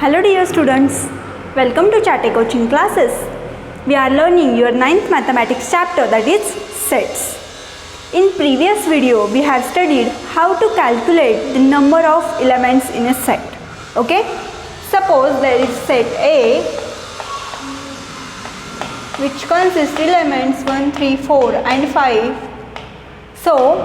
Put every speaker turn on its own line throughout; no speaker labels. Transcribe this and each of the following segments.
Hello dear students, welcome to Chatty Coaching classes. We are learning your 9th mathematics chapter, that is sets. In previous video we have studied how to calculate the number of elements in a set. Okay? Suppose there is set A which consists elements 1, 3, 4 and 5. So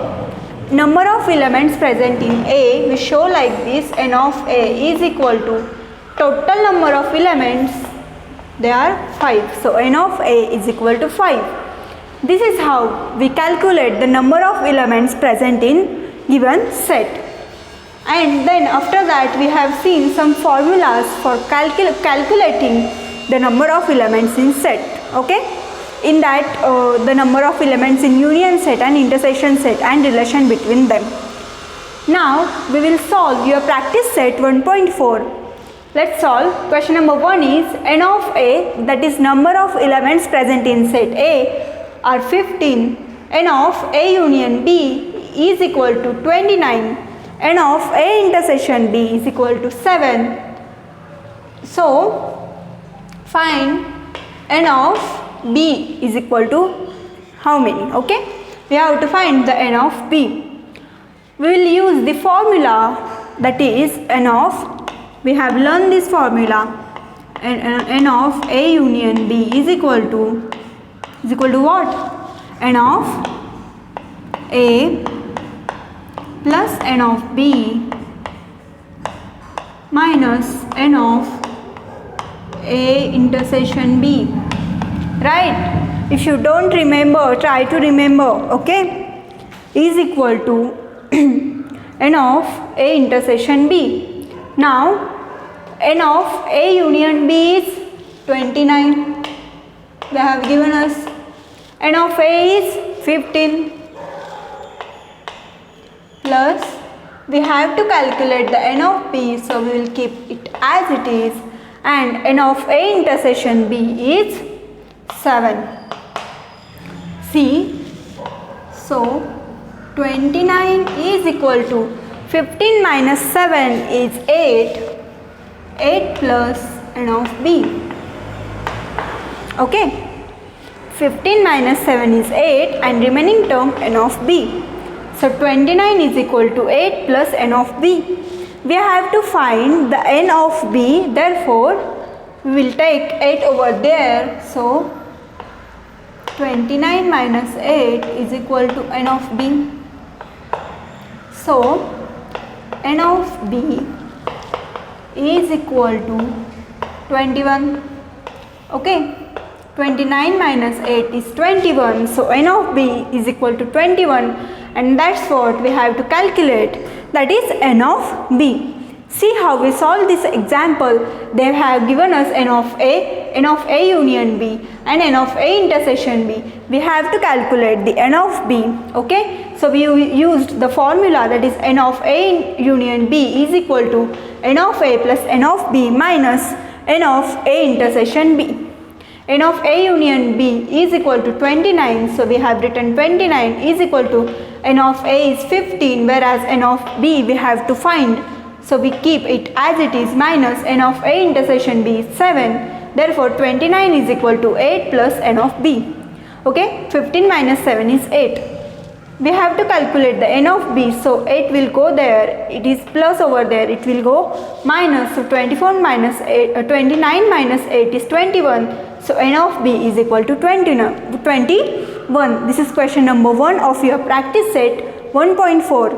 number of elements present in A we show like this: n of A is equal to total number of elements, they are 5. So n of A is equal to 5. This is how we calculate the number of elements present in given set. And then after that we have seen some formulas for calculating the number of elements in set. Okay? In that the number of elements in union set and intersection set and relation between them. Now we will solve your practice set 1.4. Let's solve. Question number 1 is n of A, that is number of elements present in set A, are 15. N of A union B is equal to 29. N of A intersection B is equal to 7. So find n of B is equal to how many? Okay, we have to find the n of B. We will use the formula, that is n of, we have learned this formula, n of A union B is equal to what? N of A plus n of B minus n of A intersection B. Right? If you don't remember, try to remember. Okay? Is equal to n of A intersection B. Now n of A union B is 29. They have given us. N of A is 15. Plus we have to calculate the n of B, so we will keep it as it is, and n of A intersection B is 7. See, so 29 is equal to 15 minus 7 is 8. 8 plus n of B. Okay. 15 minus 7 is 8 and remaining term n of B. So 29 is equal to 8 plus n of B. We have to find the n of B, therefore we will take 8 over there. So 29 minus 8 is equal to n of B. So n of B is equal to 21. Okay, 29 minus 8 is 21. So n of B is equal to 21, and that's what we have to calculate, that is n of B. See how we solve this example. They have given us n of A union B and n of A intersection B. We have to calculate the n of B. Okay, so we used the formula, that is n of A union B is equal to n of A plus n of B minus n of A intersection B. N of A union B is equal to 29, so we have written 29 is equal to n of A is 15, whereas n of B we have to find. So we keep it as it is, minus n of A intersection B is 7. Therefore 29 is equal to 8 plus n of B. Okay, 15 minus 7 is 8. We have to calculate the n of B, so 8 will go there, it is plus over there, it will go minus. So 29 minus 8 is 21. So n of B is equal to 21. This is question number 1 of your practice set 1.4.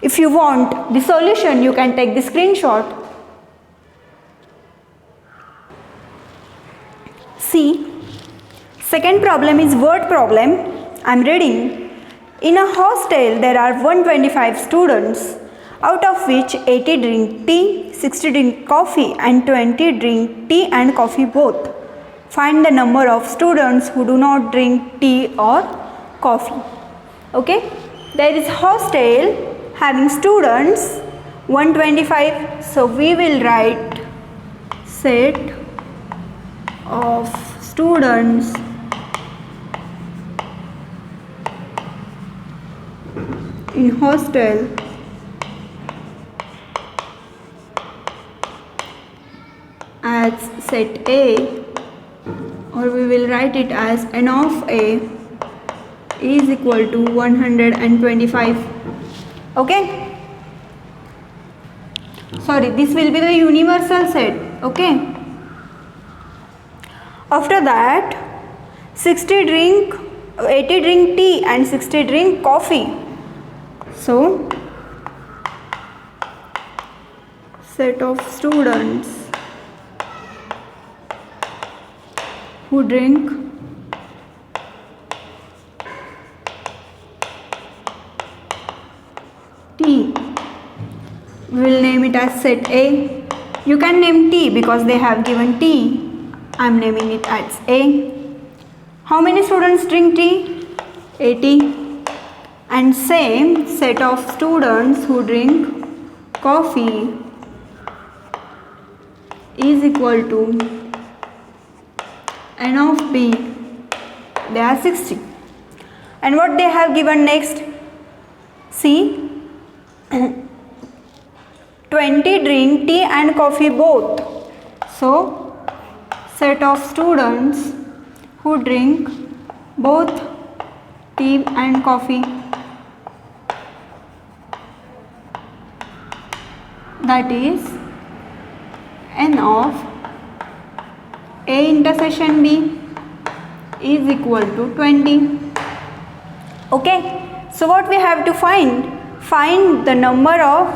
If you want the solution, you can take the screenshot. See, second problem is word problem. I am reading. In a hostel, there are 125 students, out of which 80 drink tea, 60 drink coffee and 20 drink tea and coffee both. Find the number of students who do not drink tea or coffee. Okay, there is hostel having students 125, so we will write set of students in hostel set A, or we will write it as n of A is equal to 125. Okay, sorry, this will be the universal set. Okay, after that 80 drink tea and 60 drink coffee. So set of students who drink tea, we will name it as set A. You can name T because they have given T. I am naming it as A. How many students drink tea? 80. And same set of students who drink coffee is equal to n of B. They are 60. And what they have given next? See, 20 drink tea and coffee both. So set of students who drink both tea and coffee, that is n of A intersection B is equal to 20. Okay, so what we have to find the number of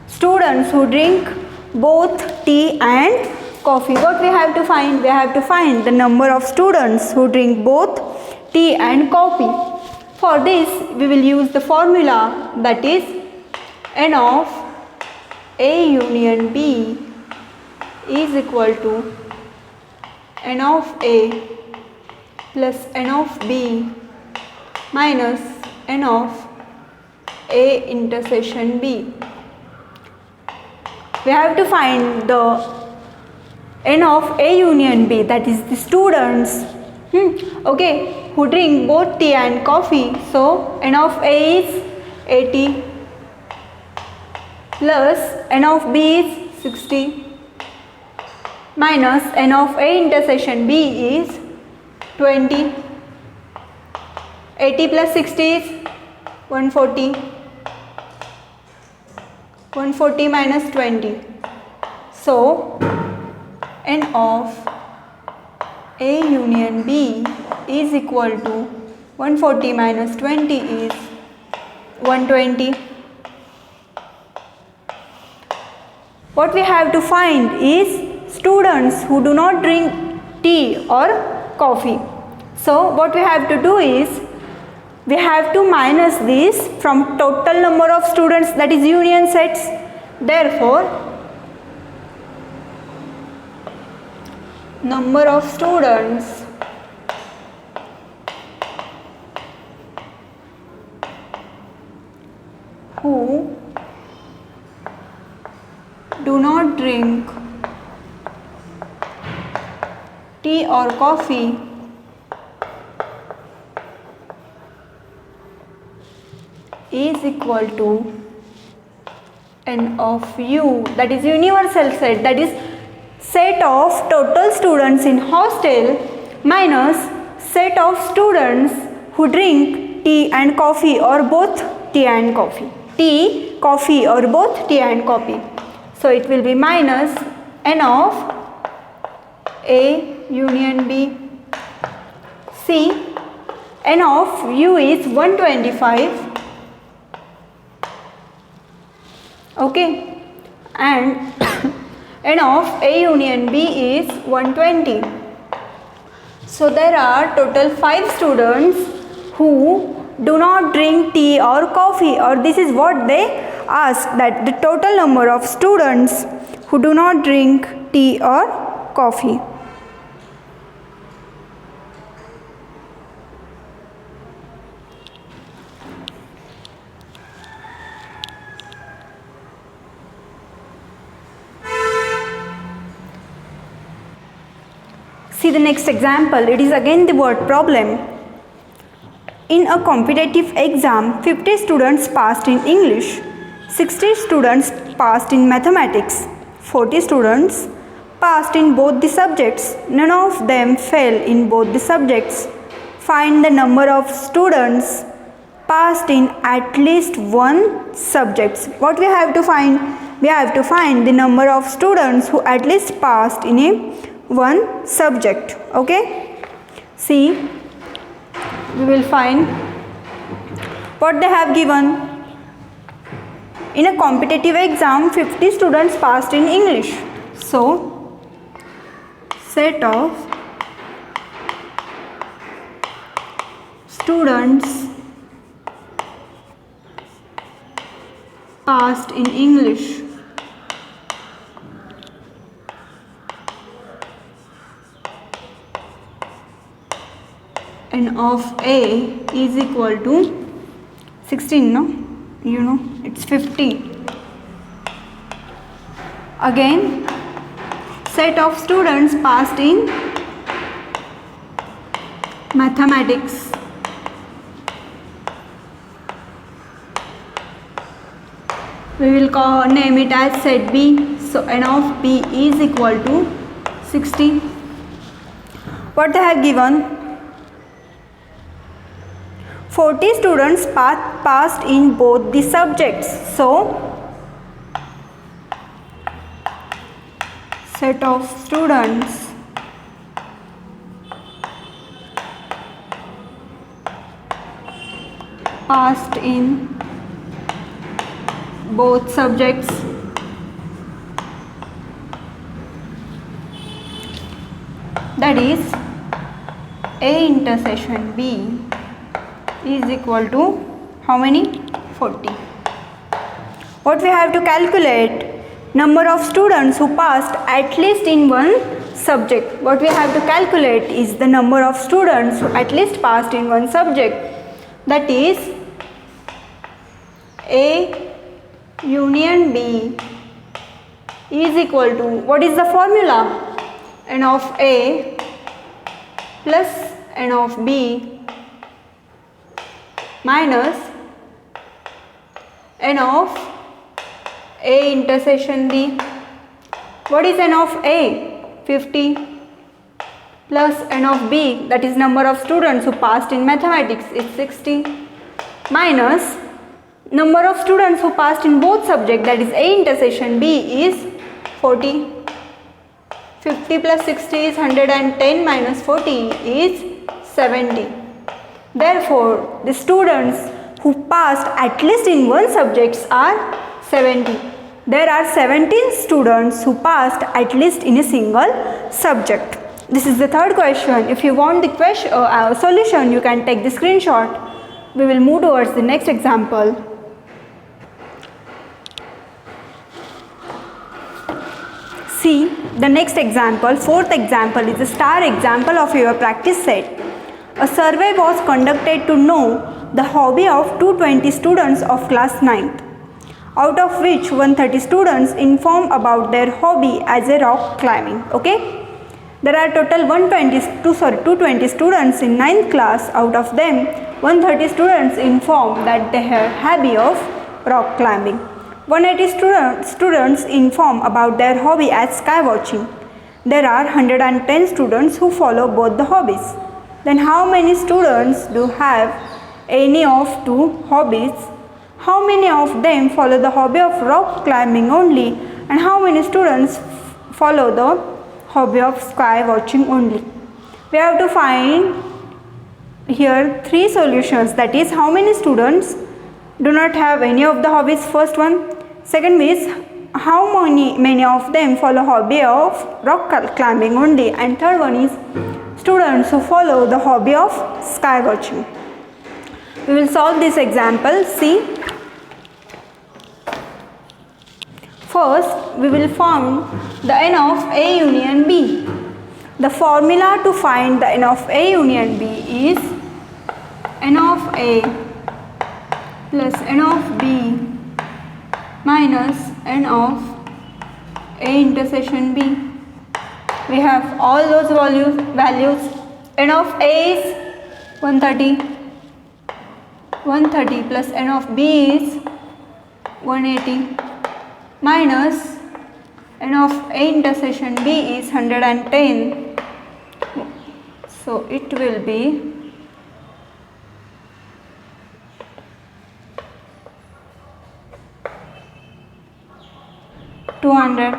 students who drink both tea and coffee. What we have to find? We have to find the number of students who drink both tea and coffee. For this we will use the formula, that is n of A union B is equal to n of A plus n of B minus n of A intersection B. We have to find the n of A union B, that is the students okay, who drink both tea and coffee. So n of A is 80 plus n of B is 60 minus n of A intersection B is 20. 80 plus 60 is 140. 140 minus 20. So n of A union B is equal to 140 minus 20 is 120. What we have to find is students who do not drink tea or coffee. So what we have to do is we have to minus this from total number of students, that is union sets. Therefore number of students who do not drink tea or coffee is equal to n of U, that is universal set, that is set of total students in hostel minus set of students who drink tea and coffee or both tea and coffee. Tea, coffee or both tea and coffee. So it will be minus n of A union B. See, n of U is 125. Okay, and n of A union B is 120. So there are total 5 students who do not drink tea or coffee, or this is what they ask, that the total number of students who do not drink tea or coffee. See the next example. It is again the word problem. In a competitive exam, 50 students passed in English, 60 students passed in mathematics, 40 students passed in both the subjects. None of them fail in both the subjects. Find the number of students passed in at least one subject. What we have to find? We have to find the number of students who at least passed in one subject. Okay? See, we will find what they have given. In a competitive exam, 50 students passed in English. So, set of students passed in English. N of A is equal to 16, no? You know, it's 50. Again, set of students passed in mathematics. We will name it as set B. So N of B is equal to 60. What they have given? 40 students passed in both the subjects. So, set of students passed in both subjects. That is A intersection B is equal to how many? 40. What we have to calculate? Number of students who passed at least in one subject. What we have to calculate is the number of students who at least passed in one subject. That is A union B is equal to, what is the formula? N of A plus N of B minus N of A intersection B. What is N of A? 50 plus N of B, that is number of students who passed in mathematics, is 60, minus number of students who passed in both subjects, that is A intersection B, is 40. 50 plus 60 is 110 minus 40 is 70. Therefore, the students who passed at least in one subject are 70. There are 17 students who passed at least in a single subject. This is the third question. If you want the solution, you can take the screenshot. We will move towards the next example. See, the next example, fourth example, is a star example of your practice set. A survey was conducted to know the hobby of 220 students of class 9th, out of which 130 students inform about their hobby as a rock climbing. Okay, there are total 220 students in 9th class. Out of them, 130 students inform that they have hobby of rock climbing. 180 students inform about their hobby as sky watching. There are 110 students who follow both the hobbies. Then how many students do have any of two hobbies? How many of them follow the hobby of rock climbing only, and how many students follow the hobby of sky watching only? We have to find here three solutions, that is how many students do not have any of the hobbies, first one. Second is how many of them follow hobby of rock climbing only, and third one is students who follow the hobby of sky watching. We will solve this example. See, first we will find the N of A union B. The formula to find the N of A union B is N of A plus N of B minus N of A intersection B. We have all those values. N of A is 130 plus N of B is 180 minus n of A intersection B is 110, so it will be 200.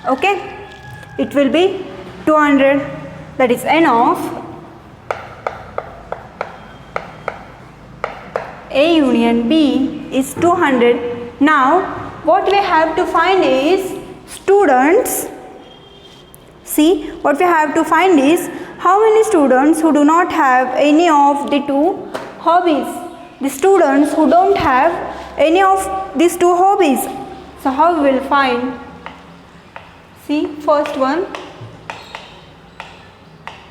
Okay, it will be 200, that is n of A union B is 200. Now what we have to find is students. See, what we have to find is how many students who do not have any of the two hobbies. The students who don't have any of these two hobbies. So how we will find? See, first one,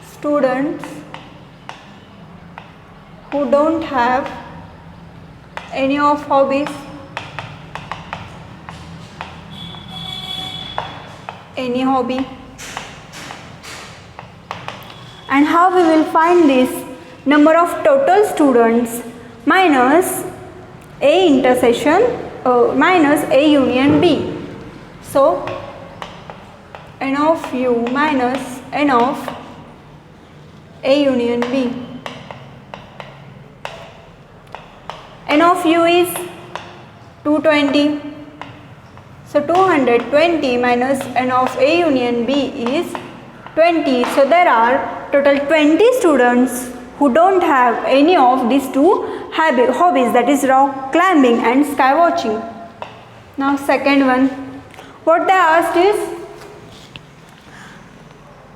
students who don't have any of hobbies, any hobby. And how we will find this? Number of total students minus A intersection minus A union B. So n of U minus n of A union B. N of U is 220. So 220 minus n of A union B is 20. So there are total 20 students who don't have any of these two hobbies, that is rock climbing and sky watching. Now second one, what they asked is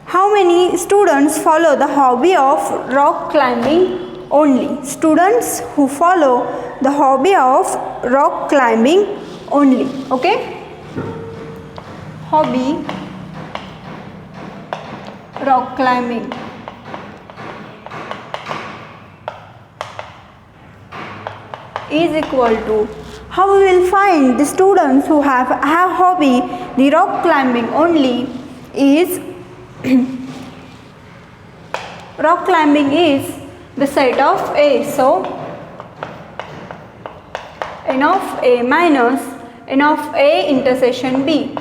how many students follow the hobby of rock climbing only. Students who follow the hobby of rock climbing only. Okay, hobby rock climbing. Is equal to, how we will find the students who have hobby the rock climbing only is rock climbing is the set of A. So n of A minus n of A intersection B.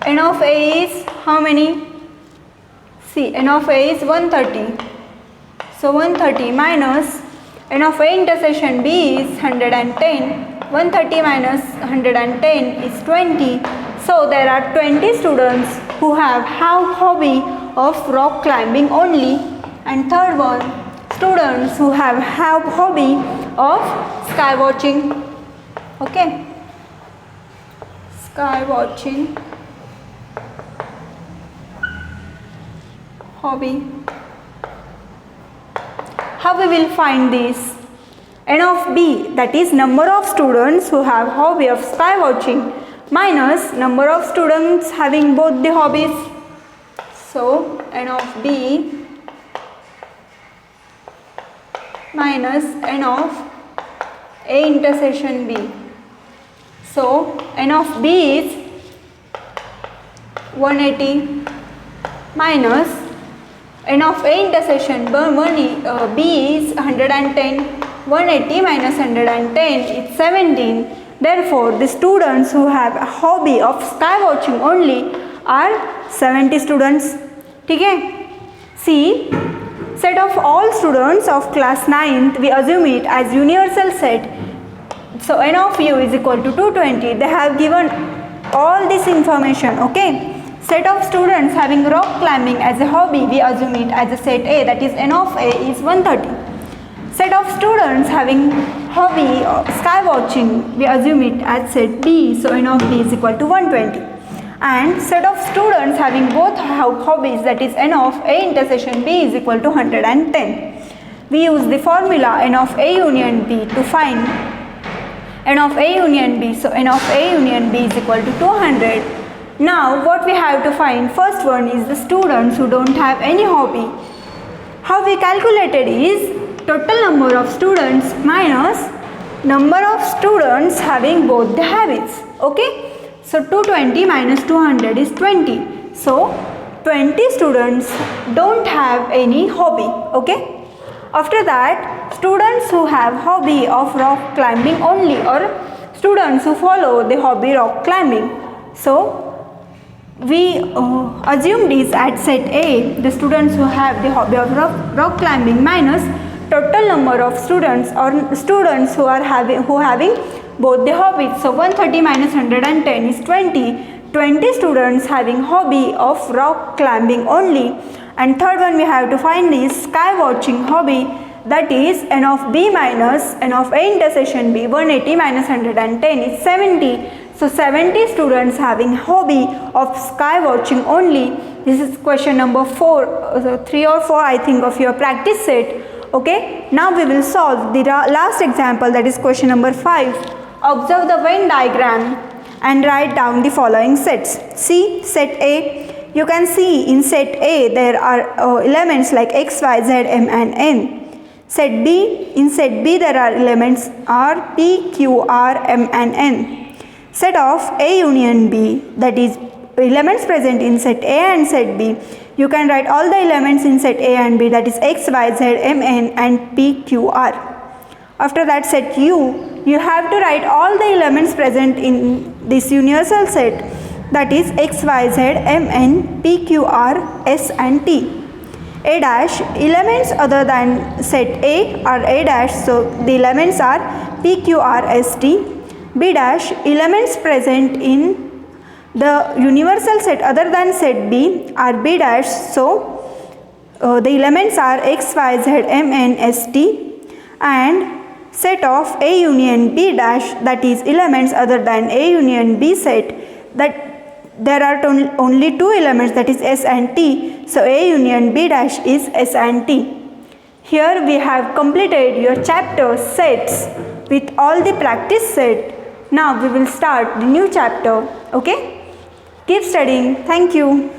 N of A is how many? See, n of A is 130. So 130 minus n of A intersection B is 110. 130 minus 110 is 20. So there are 20 students who have hobby of rock climbing only. And third one, students who have hobby of sky watching. Okay, sky watching hobby. How we will find this? N of B, that is number of students who have hobby of sky watching minus number of students having both the hobbies. So N of B minus N of A intersection B. So N of B is 180 minus N of A intersection B is 110. 180 minus 110 is 17. Therefore, the students who have a hobby of sky watching only are 70 students. Okay? See, set of all students of class 9th, we assume it as universal set. So N of U is equal to 220. They have given all this information. Okay? Set of students having rock climbing as a hobby, we assume it as a set A, that is N of A is 130. Set of students having hobby of sky watching, we assume it as set B, so N of B is equal to 120. And set of students having both hobbies, that is N of A intersection B is equal to 110. We use the formula N of A union B to find N of A union B, so N of A union B is equal to 200. Now what we have to find, first one is the students who don't have any hobby. How we calculated is total number of students minus number of students having both the habits. Okay, so 220 minus 200 is 20. So 20 students don't have any hobby. Okay, after that, students who have hobby of rock climbing only, or students who follow the hobby rock climbing. So we assume this at set A, the students who have the hobby of rock climbing minus total number of students or students who are having both the hobbies. So 130 minus 110 is 20. 20 students having hobby of rock climbing only. And third one we have to find is sky watching hobby, that is n of b minus n of a intersection b. 180 minus 110 is 70. So 70 students having hobby of sky watching only. This is question number 4, 3 or 4 I think of your practice set. Okay, now we will solve the last example, that is question number 5. Observe the Venn diagram and write down the following sets. See set A, you can see in set A there are elements like x, y, z, m and n. Set B, in set B there are elements r, p, q, r, m and n. Set of A union B, that is elements present in set A and set B. You can write all the elements in set A and B, that is x, y, z, m, n and p, q, r. After that set U, you have to write all the elements present in this universal set, that is x, y, z, m, n, p, q, r, s and t. A dash, elements other than set A are A dash, so the elements are p, q, r, s, t. B dash, elements present in the universal set other than set B are B dash, so the elements are x, y, z, m, n, s, t. And set of A union B dash, that is elements other than A union B set, that there are only two elements, that is s and t, so A union B dash is s and t. Here we have completed your chapter sets with all the practice set. Now we will start the new chapter. Okay, keep studying. Thank you.